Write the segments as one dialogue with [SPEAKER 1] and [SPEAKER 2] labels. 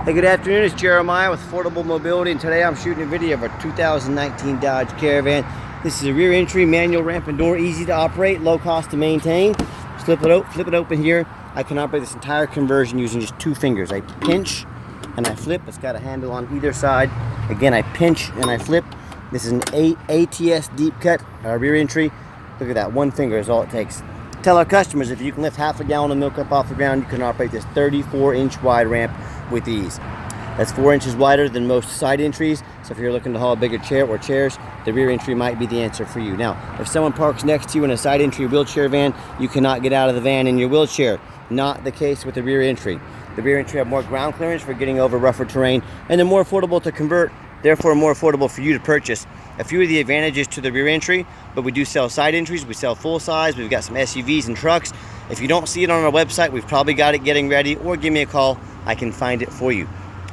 [SPEAKER 1] Hey, good afternoon. It's Jeremiah with Affordable Mobility, and today I'm shooting a video of a 2019 Dodge Caravan. This is a rear entry manual ramp and door, easy to operate, low cost to maintain. Flip it open here. I can operate this entire conversion using just 2 fingers. I pinch and I flip. It's got a handle on either side. Again, I pinch and I flip. This is an ATS deep cut rear entry. Look at that, 1 finger is all it takes. Tell our customers if you can lift half a gallon of milk up off the ground, you can operate this 34-inch wide ramp with ease. That's 4 inches wider than most side entries, so if you're looking to haul a bigger chair or chairs, the rear entry might be the answer for you. Now, if someone parks next to you in a side entry wheelchair van, you cannot get out of the van in your wheelchair. Not the case with the rear entry. The rear entry have more ground clearance for getting over rougher terrain, and they're more affordable to convert, therefore more affordable for you to purchase. A few of the advantages to the rear entry, but we do sell side entries, we sell full size, we've got some SUVs and trucks. If you don't see it on our website, we've probably got it getting ready, or give me a call, I can find it for you.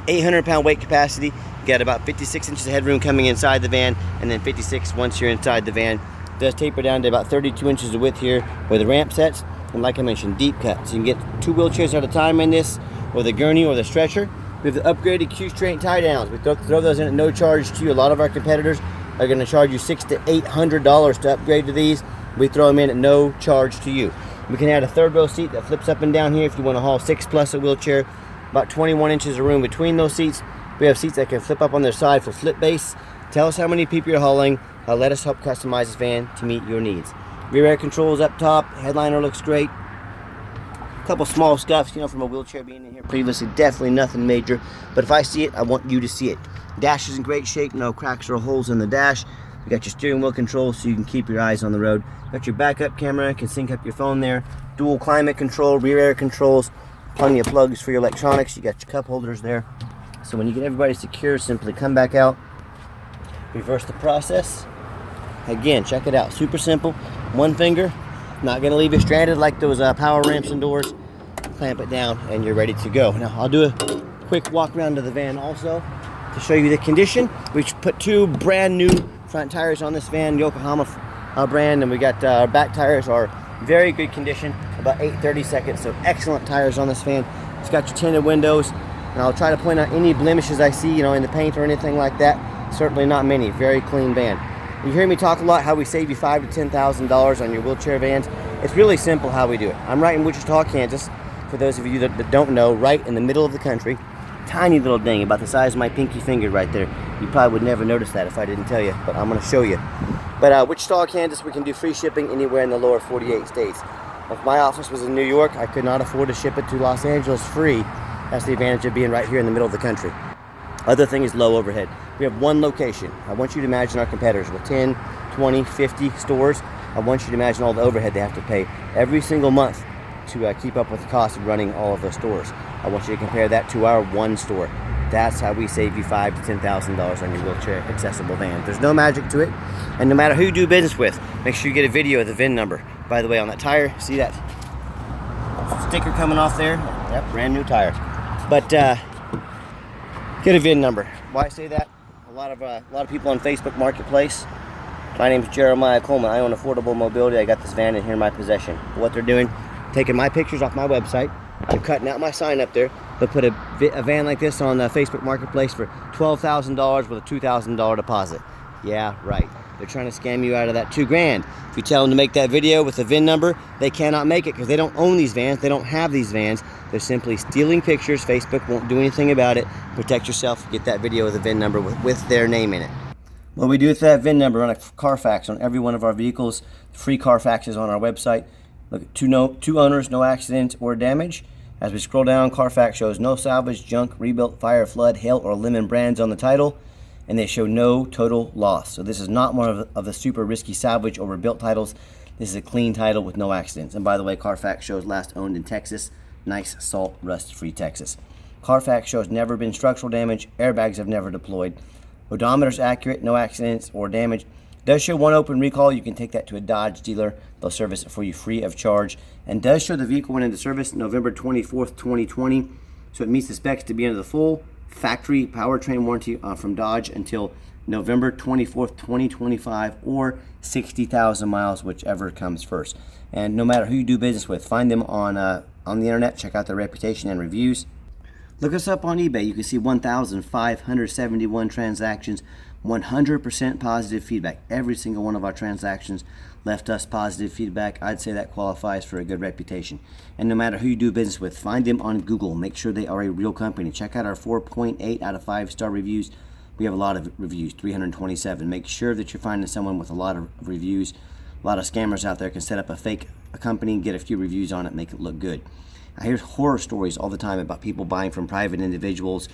[SPEAKER 1] 800-pound weight capacity, you got about 56 inches of headroom coming inside the van, and then 56 once you're inside the van. It does taper down to about 32 inches of width here where the ramp sets, and like I mentioned, deep cut. So you can get 2 wheelchairs at a time in this, or the gurney or the stretcher. We have the upgraded Q-straight tie downs. We throw those in at no charge to you. A lot of our competitors are going to charge you $600 to $800 to upgrade to these. We throw them in at no charge to you. We can add a 3rd row seat that flips up and down here if you want to haul 6 plus a wheelchair. About 21 inches of room between those seats. We have seats that can flip up on their side for flip base. Tell us how many people you're hauling. Let us help customize this van to meet your needs. Rear air controls up top. Headliner looks great. A couple small scuffs, from a wheelchair being in here previously. Definitely nothing major. But if I see it, I want you to see it. Dash is in great shape. No cracks or holes in the dash. You got your steering wheel controls so you can keep your eyes on the road. Got your backup camera. Can sync up your phone there. Dual climate control. Rear air controls. Plenty of plugs for your electronics. You got your cup holders there. So when you get everybody secure, simply come back out, reverse the process. Again, check it out. Super simple. 1 finger. Not going to leave you stranded like those power ramps and doors. Clamp it down and you're ready to go. Now I'll do a quick walk around to the van also to show you the condition. We put 2 brand new front tires on this van, Yokohama brand, and we got our back tires are very good condition, about 8/32, so excellent tires on this van. It's got your tinted windows, and I'll try to point out any blemishes I see, in the paint or anything like that. Certainly not many. Very clean van. You hear me talk a lot how we save you $5,000 to $10,000 on your wheelchair vans. It's really simple how we do it. I'm right in Wichita, Kansas. For those of you that don't know, right in the middle of the country. Tiny little ding, about the size of my pinky finger right there. You probably would never notice that if I didn't tell you, but I'm going to show you. But Wichita, Kansas, we can do free shipping anywhere in the lower 48 states. If my office was in New York, I could not afford to ship it to Los Angeles free. That's the advantage of being right here in the middle of the country. Other thing is low overhead. We have 1 location. I want you to imagine our competitors with 10, 20, 50 stores. I want you to imagine all the overhead they have to pay every single month to keep up with the cost of running all of those stores. I want you to compare that to our 1 store. That's how we save you $5,000 to $10,000 on your wheelchair accessible van. There's no magic to it, and no matter who you do business with, make sure you get a video of the VIN number. By the way, on that tire, see that sticker coming off there? Yep, brand new tire. But get a VIN number. Why I say that? A lot of people on Facebook Marketplace. My name is Jeremiah Coleman. I own Affordable Mobility. I got this van in here in my possession. What they're doing, taking my pictures off my website. They're cutting out my sign up there. They'll put a van like this on the Facebook Marketplace for $12,000 with a $2,000 deposit. Yeah, right. They're trying to scam you out of that $2,000. If you tell them to make that video with the VIN number, they cannot make it because they don't own these vans. They don't have these vans. They're simply stealing pictures. Facebook won't do anything about it. Protect yourself. Get that video with the VIN number with their name in it. What we do with that VIN number, run a Carfax on every one of our vehicles. Free Carfaxes on our website. Look at 2 owners, no accidents or damage. As we scroll down, Carfax shows no salvage, junk, rebuilt, fire, flood, hail, or lemon brands on the title, and they show no total loss. So this is not one of the super risky salvage or rebuilt titles. This is a clean title with no accidents. And by the way, Carfax shows last owned in Texas. Nice, salt, rust-free Texas. Carfax shows never been structural damage. Airbags have never deployed. Odometer's accurate, no accidents or damage. Does show 1 open recall. You can take that to a Dodge dealer. They'll service it for you free of charge. And does show the vehicle went into service November 24th, 2020. So it meets the specs to be under the full factory powertrain warranty from Dodge until November 24th, 2025, or 60,000 miles, whichever comes first. And no matter who you do business with, find them on the internet. Check out their reputation and reviews. Look us up on eBay. You can see 1,571 transactions, 100% positive feedback. Every single one of our transactions left us positive feedback. I'd say that qualifies for a good reputation. And no matter who you do business with, find them on Google. Make sure they are a real company. Check out our 4.8 out of 5-star reviews. We have a lot of reviews, 327. Make sure that you're finding someone with a lot of reviews. A lot of scammers out there can set up a fake company, get a few reviews on it, make it look good. I hear horror stories all the time about people buying from private individuals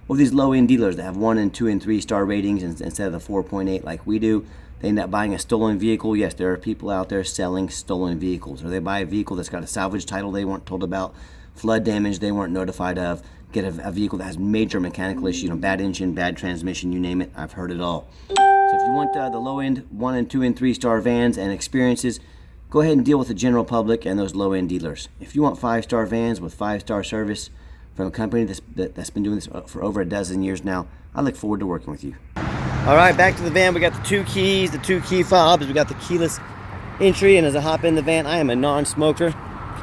[SPEAKER 1] or these low-end dealers that have 1 and 2 and 3 star ratings instead of the 4.8 like we do. They end up buying a stolen vehicle. Yes, there are people out there selling stolen vehicles. Or they buy a vehicle that's got a salvage title they weren't told about, flood damage they weren't notified of, get a vehicle that has major mechanical issues, bad engine, bad transmission, you name it. I've heard it all. So if you want the low-end 1 and 2 and 3 star vans and experiences, go ahead and deal with the general public and those low-end dealers. If you want 5-star vans with 5-star service from a company that's been doing this for over a dozen years now, I look forward to working with you. All right, back to the van. We got the 2 keys, the 2 key fobs. We got the keyless entry, and as I hop in the van, I am a non-smoker.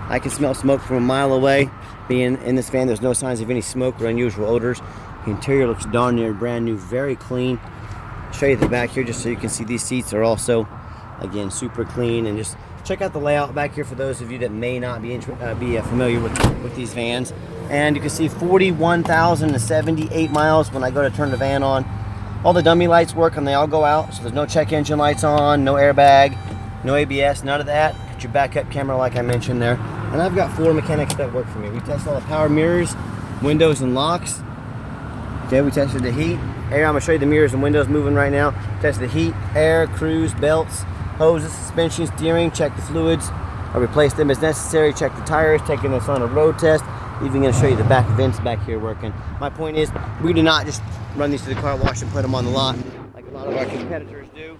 [SPEAKER 1] I can smell smoke from a mile away. Being in this van, there's no signs of any smoke or unusual odors. The interior looks darn near brand new, very clean. I'll show you the back here just so you can see these seats are also, again, super clean. And just check out the layout back here for those of you that may not be familiar with these vans. And you can see 41,078 miles when I go to turn the van on. All the dummy lights work and they all go out, so there's no check engine lights on, no airbag, no ABS, none of that. Got your backup camera like I mentioned there. And I've got 4 mechanics that work for me. We test all the power mirrors, windows, and locks. Okay, we tested the heat, air. I'm gonna show you the mirrors and windows moving right now. Test the heat, air, cruise, belts, hoses, suspension, steering, check the fluids. I replace them as necessary, check the tires, taking this on a road test. Even gonna show you the back vents back here working. My point is, we do not just run these to the car wash and put them on the lot like a lot of our competitors do.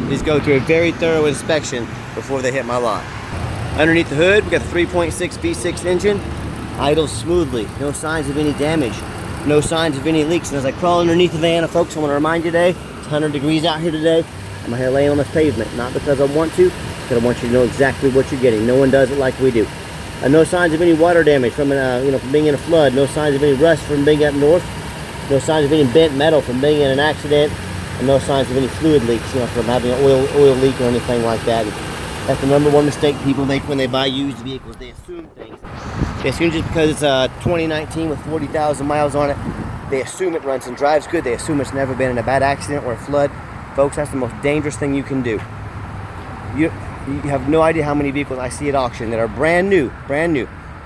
[SPEAKER 1] These go through a very thorough inspection before they hit my lot. Underneath the hood, we got the 3.6 V6 engine. Idles smoothly, no signs of any damage, no signs of any leaks. And as I crawl underneath the van, folks, I want to remind you today, it's 100 degrees out here today. I'm here laying on this pavement, not because I want to, but I want you to know exactly what you're getting. No one does it like we do. No signs of any water damage from from being in a flood. No signs of any rust from being up north. No signs of any bent metal from being in an accident. And no signs of any fluid leaks, from having an oil leak or anything like that. That's the #1 mistake people make when they buy used vehicles. They assume things. They assume just because it's 2019 with 40,000 miles on it, they assume it runs and drives good. They assume it's never been in a bad accident or a flood. Folks, that's the most dangerous thing you can do. You have no idea how many vehicles I see at auction that are brand new,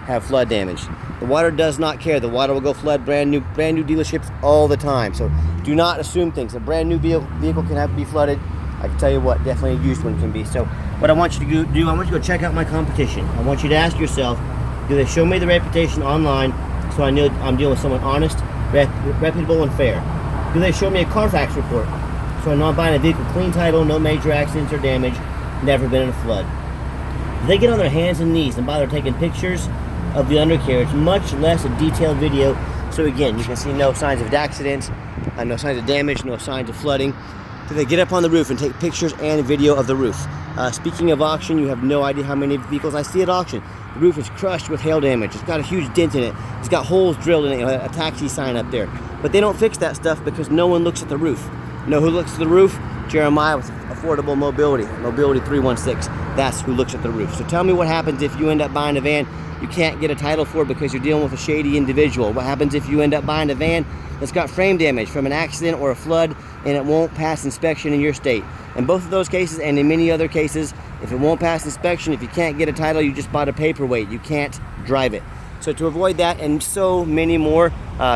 [SPEAKER 1] have flood damage. The water does not care. The water will go flood brand new dealerships all the time. So do not assume things. A brand new vehicle can have to be flooded. I can tell you what, definitely a used one can be. So what I want you to do, I want you to go check out my competition. I want you to ask yourself, do they show me the reputation online so I know I'm dealing with someone honest, reputable, and fair? Do they show me a Carfax report so I know I'm buying a vehicle clean title, no major accidents or damage, never been in a flood? Do they get on their hands and knees and bother taking pictures of the undercarriage, much less a detailed video, so again, you can see no signs of accidents, no signs of damage, no signs of flooding? Do they get up on the roof and take pictures and video of the roof? Speaking of auction, you have no idea how many vehicles I see at auction. The roof is crushed with hail damage. It's got a huge dent in it. It's got holes drilled in it, a taxi sign up there. But they don't fix that stuff because no one looks at the roof. You know who looks at the roof? Jeremiah with Affordable Mobility, Mobility 316. That's who looks at the roof. So tell me what happens if you end up buying a van you can't get a title for because you're dealing with a shady individual. What happens if you end up buying a van that's got frame damage from an accident or a flood and it won't pass inspection in your state? In both of those cases and in many other cases, if it won't pass inspection, if you can't get a title, you just bought a paperweight. You can't drive it. So to avoid that and so many more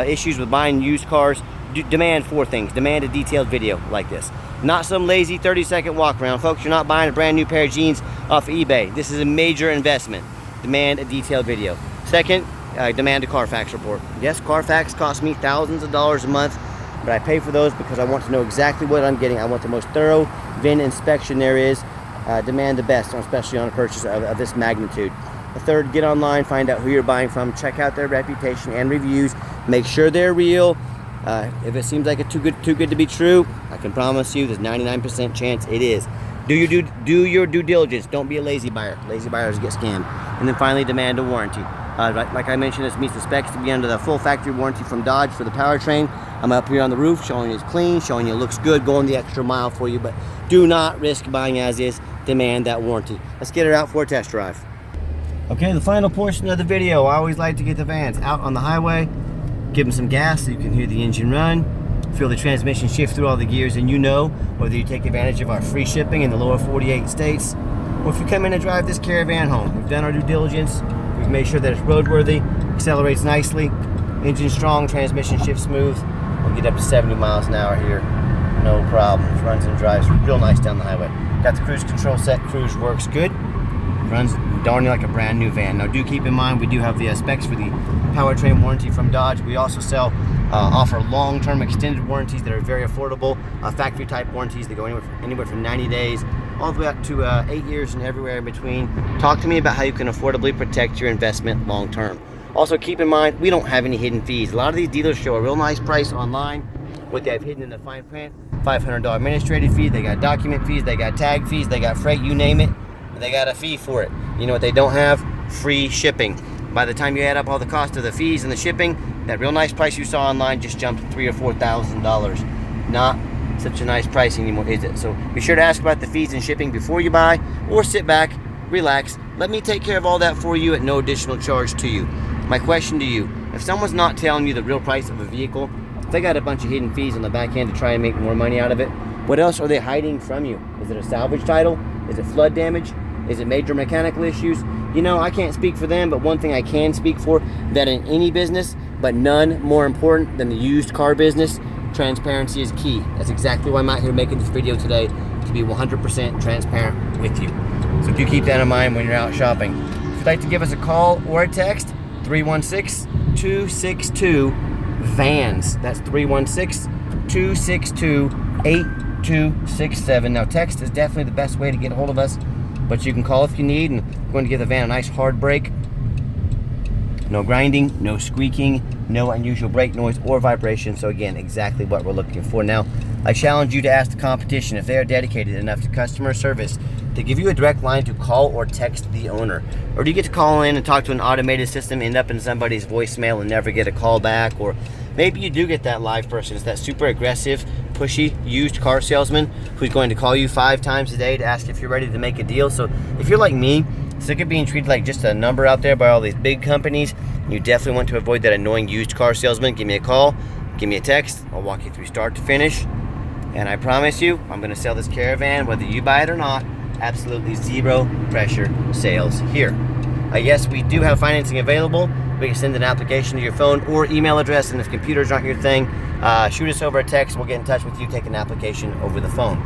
[SPEAKER 1] issues with buying used cars, demand 4 things. Demand a detailed video like this. Not some lazy 30-second walk around. Folks, you're not buying a brand new pair of jeans off of eBay. This is a major investment. Demand a detailed video. Second, demand a Carfax report. Yes, Carfax costs me thousands of dollars a month, but I pay for those because I want to know exactly what I'm getting. I want the most thorough VIN inspection there is. Demand the best, especially on a purchase of this magnitude. The third, get online, find out who you're buying from, check out their reputation and reviews, make sure they're real. If it seems like it's too good to be true, I can promise you there's 99% chance it is. Do your due diligence. Don't be a lazy buyer. Lazy buyers get scammed. And then finally, demand a warranty. Like I mentioned, this meets the specs to be under the full factory warranty from Dodge for the powertrain. I'm up here on the roof showing you it's clean, showing you it looks good, going the extra mile for you, but do not risk buying as is. Demand that warranty. Let's get her out for a test drive. Okay, the final portion of the video. I always like to get the vans out on the highway, give them some gas so you can hear the engine run, feel the transmission shift through all the gears, and you know whether you take advantage of our free shipping in the lower 48 states, or if you come in and drive this Caravan home. We've done our due diligence. We've made sure that it's roadworthy, accelerates nicely, engine strong, transmission shifts smooth. We'll get up to 70 miles an hour here, no problem. Runs and drives real nice down the highway. Got the cruise control set, cruise works good. Runs darn near like a brand new van. Now do keep in mind we do have the specs for the powertrain warranty from Dodge. We also offer long-term extended warranties that are very affordable, factory type warranties that go anywhere from 90 days all the way up to 8 years and everywhere in between. Talk to me about how you can affordably protect your investment long term. Also keep in mind, we don't have any hidden fees. A lot of these dealers show a real nice price online. What they have hidden in the fine print, $500 administrative fee, they got document fees, they got tag fees, they got freight, you name it, they got a fee for it. You know what they don't have? Free shipping. By the time you add up all the cost of the fees and the shipping, that real nice price you saw online just jumped $3,000 or $4,000. Not such a nice price anymore, is it? So be sure to ask about the fees and shipping before you buy, or sit back, relax, let me take care of all that for you at no additional charge to you. My question to you, if someone's not telling you the real price of a vehicle, if they got a bunch of hidden fees on the back end to try and make more money out of it, what else are they hiding from you? Is it a salvage title? Is it flood damage? Is it major mechanical issues? You know, I can't speak for them, but one thing I can speak for, that in any business, but none more important than the used car business, transparency is key. That's exactly why I'm out here making this video today, to be 100% transparent with you. So do keep that in mind when you're out shopping. If you'd like to give us a call or a text, 316-262-VANS. That's 316-262-8267. Now text is definitely the best way to get a hold of us, but you can call if you need, and we're going to give the van a nice hard brake. No grinding, no squeaking, no unusual brake noise or vibration. So again, exactly what we're looking for. Now, I challenge you to ask the competition if they are dedicated enough to customer service to give you a direct line to call or text the owner. Or do you get to call in and talk to an automated system, end up in somebody's voicemail and never get a call back? Or maybe you do get that live person. It's that super aggressive, pushy, used car salesman who's going to call you 5 times a day to ask if you're ready to make a deal. So if you're like me, sick of being treated like just a number out there by all these big companies, you definitely want to avoid that annoying used car salesman, give me a call, give me a text. I'll walk you through start to finish. And I promise you, I'm going to sell this Caravan, whether you buy it or not. Absolutely zero pressure sales here. Yes, we do have financing available. We can send an application to your phone or email address, and if computers aren't your thing, shoot us over a text. We'll get in touch with you, take an application over the phone.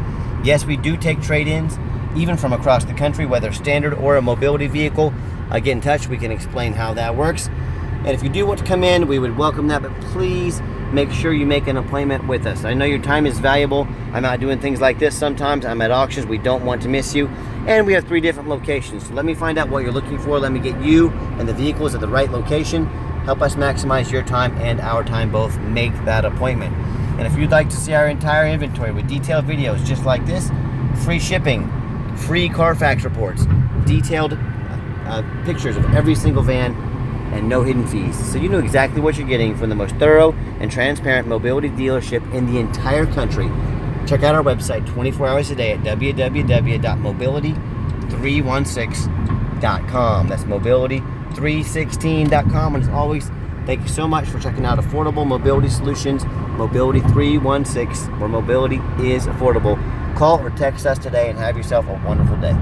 [SPEAKER 1] Yes, we do take trade-ins, even from across the country, whether standard or a mobility vehicle. Get in touch, we can explain how that works. And if you do want to come in, we would welcome that, but please make sure you make an appointment with us. I know your time is valuable. I'm out doing things like this sometimes. I'm at auctions. We don't want to miss you. And we have 3 different locations. So let me find out what you're looking for. Let me get you and the vehicles at the right location. Help us maximize your time and our time both. Make that appointment. And if you'd like to see our entire inventory with detailed videos just like this, free shipping, free Carfax reports, detailed pictures of every single van, and no hidden fees. So you know exactly what you're getting from the most thorough and transparent mobility dealership in the entire country. Check out our website 24 hours a day at www.mobility316.com. That's mobility316.com. And as always, thank you so much for checking out Affordable Mobility Solutions, Mobility 316, where mobility is affordable. Call or text us today and have yourself a wonderful day.